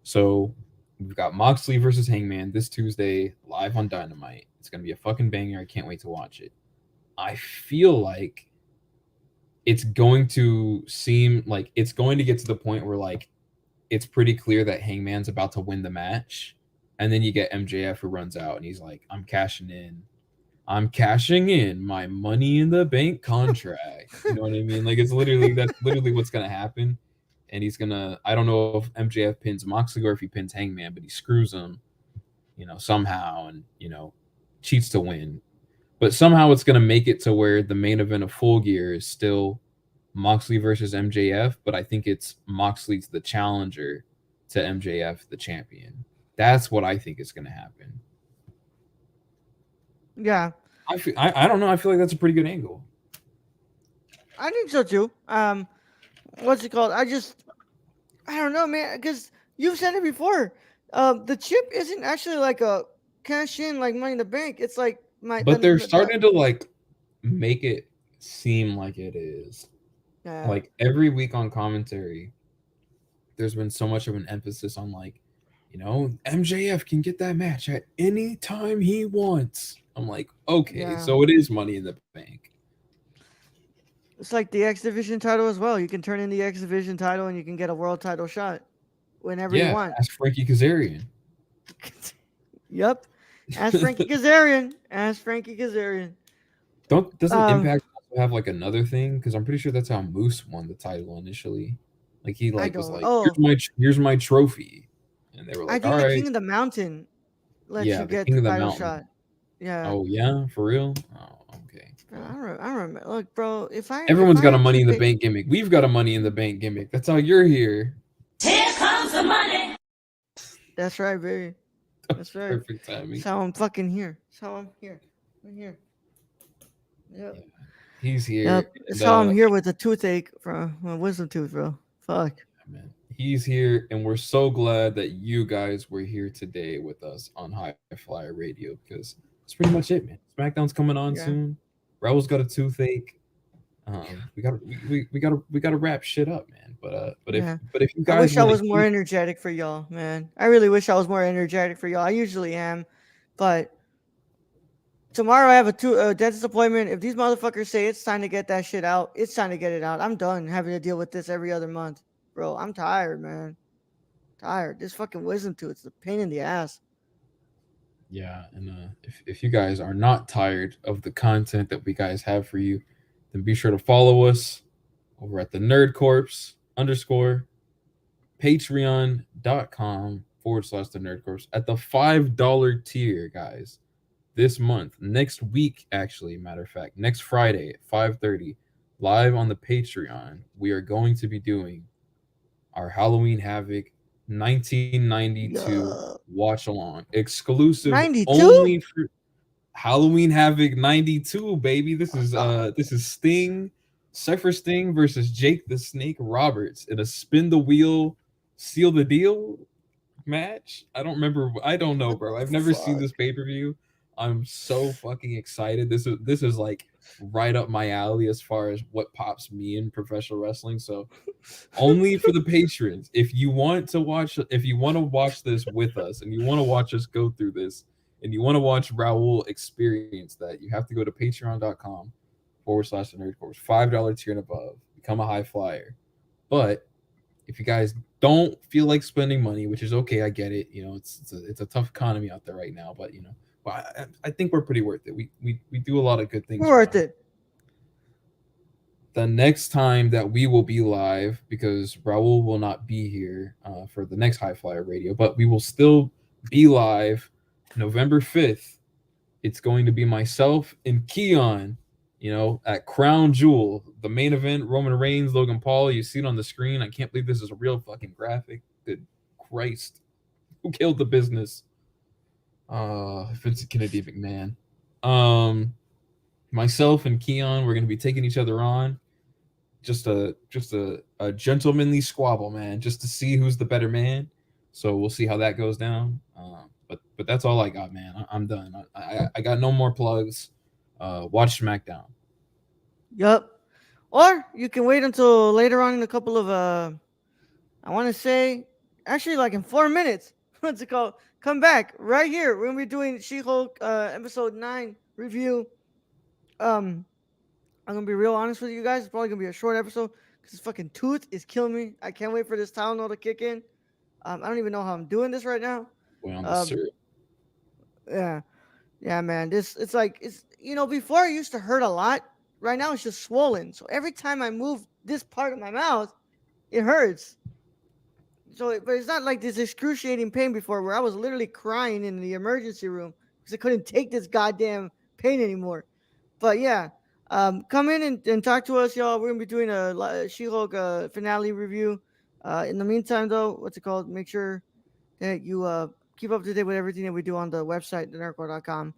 B: So we've got Moxley versus Hangman this Tuesday live on Dynamite. It's going to be a fucking banger. I can't wait to watch it. I feel like it's going to get to the point where like it's pretty clear that Hangman's about to win the match, and then you get MJF who runs out and he's like, I'm cashing in my Money in the Bank contract." You know what I mean? Like that's literally what's gonna happen. And he's gonna, I don't know if MJF pins Moxley or if he pins Hangman, but he screws him, somehow, and cheats to win. But somehow it's gonna make it to where the main event of Full Gear is still Moxley versus MJF, but I think it's Moxley's the challenger to MJF, the champion. That's what I think is going to happen.
A: yeah.
B: I don't know. I feel like that's a pretty good angle.
A: I think so too. What's it called? I don't know, man, because you've said it before. The chip isn't actually like a cash in like Money in the Bank. It's like
B: But they're starting to like make it seem like it is.
A: yeah,
B: Like every week on commentary, there's been so much of an emphasis on like, MJF can get that match at any time he wants. I'm like, okay,
A: yeah.
B: so it is Money in the Bank.
A: It's like the X Division title as well. You can turn in the X Division title and you can get a world title shot whenever you
B: Yeah,
A: want.
B: ask Frankie Kazarian.
A: Yep. Ask Frankie Kazarian. Ask Frankie Kazarian.
B: Doesn't
A: Um,
B: Impact also have like another thing? Because I'm pretty sure that's how Moose won the title initially. Like he
A: I
B: like was
A: don't.
B: like,
A: Oh,
B: here's my trophy, and they were
A: I
B: like, all
A: think the
B: right,
A: King of the Mountain lets
B: yeah,
A: you
B: the
A: get
B: King
A: the
B: of the
A: title
B: Mountain.
A: shot. Yeah.
B: Oh yeah, for real? Oh okay. Well,
A: I remember. Look, bro. If
B: everyone's
A: I
B: got a
A: had
B: Money in the
A: 2K,
B: Bank gimmick. We've got a Money in the Bank gimmick. That's how you're here.
C: Here comes the money.
A: that's right, baby. That's right.
B: Perfect
A: That's
B: timing.
A: how I'm fucking here. That's how I'm here. I'm here. Yep.
B: Yeah, he's here,
A: Yep. That's
B: and
A: how I'm here with a toothache from my wisdom tooth, bro. Fuck.
B: man, he's here, and we're so glad that you guys were here today with us on High Flyer Radio because that's pretty much it, man. SmackDown's coming on
A: Yeah.
B: soon. Raul's got a toothache. We gotta wrap shit up, man.
A: Yeah.
B: But if you
A: I
B: guys
A: wish I
B: want to
A: was more
B: hear,
A: energetic for y'all, man. I really wish I was more energetic for y'all. I usually am, but tomorrow I have a dentist appointment. If these motherfuckers say it's time to get that shit out, it's time to get it out. I'm done having to deal with this every other month, bro. I'm tired, man. Tired. This fucking wisdom tooth. It's a pain in the ass.
B: yeah, and if you guys are not tired of the content that we guys have for you, then be sure to follow us over at the Nerd Corpse. underscore patreon.com/the nerd course at the $5 tier, guys. This month, next week, actually, matter of fact, next Friday at 5:30, live on the Patreon, we are going to be doing our Halloween Havoc 1992
A: Yeah.
B: watch along, exclusive
A: 92?
B: only for Halloween Havoc 92, baby. This is Sting, Cypher Sting versus Jake the Snake Roberts in a spin the wheel, seal the deal match. I don't remember. I don't know,
A: What
B: bro.
A: the
B: I've never seen
A: fuck?
B: this pay-per-view. I'm so fucking excited. This is like right up my alley as far as what pops me in professional wrestling. So only for the patrons. If you want to watch this with us and you want to watch us go through this and you want to watch Raul experience that, you have to go to patreon.com/the nerd course. $5 tier and above. Become a high flyer. But if you guys don't feel like spending money, which is okay, I get it. You know, it's a tough economy out there right now, but well, I think we're pretty worth it. We do a lot of good things.
A: We're worth it.
B: The next time that we will be live, because Raul will not be here for the next High Flyer Radio, but we will still be live November 5th. It's going to be myself and Keon, at Crown Jewel, the main event, Roman Reigns, Logan Paul. You see it on the screen. I can't believe this is a real fucking graphic. Good Christ. Who killed the business? Vincent Kennedy McMahon. Myself and Keon, we're going to be taking each other on. Just a gentlemanly squabble, man, just to see who's the better man. So we'll see how that goes down. But that's all I got, man. I'm done. I got no more plugs. Watch SmackDown.
A: Yup. Or you can wait until later on in a couple of I want to say actually like in 4 minutes. What's it called? Come back right here. We're gonna be doing She-Hulk episode 9 review. I'm gonna be real honest with you guys. It's probably gonna be a short episode because this fucking tooth is killing me. I can't wait for this Tylenol to kick in. I don't even know how I'm doing this right now.
B: Way on the syrup.
A: Yeah, man. It's like before it used to hurt a lot. Right now it's just swollen. So every time I move this part of my mouth, it hurts. But it's not like this excruciating pain before where I was literally crying in the emergency room because I couldn't take this goddamn pain anymore. But yeah, come in and talk to us, y'all. We're gonna be doing a She-Hulk finale review. In the meantime, though, what's it called? Make sure that you keep up to date with everything that we do on the website, thenerdcore.com.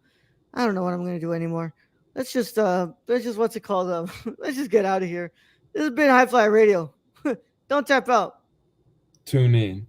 A: I don't know what I'm gonna do anymore. Let's just what's it called? Let's just get out of here. This has been High Fly Radio. Don't tap out.
B: Tune in.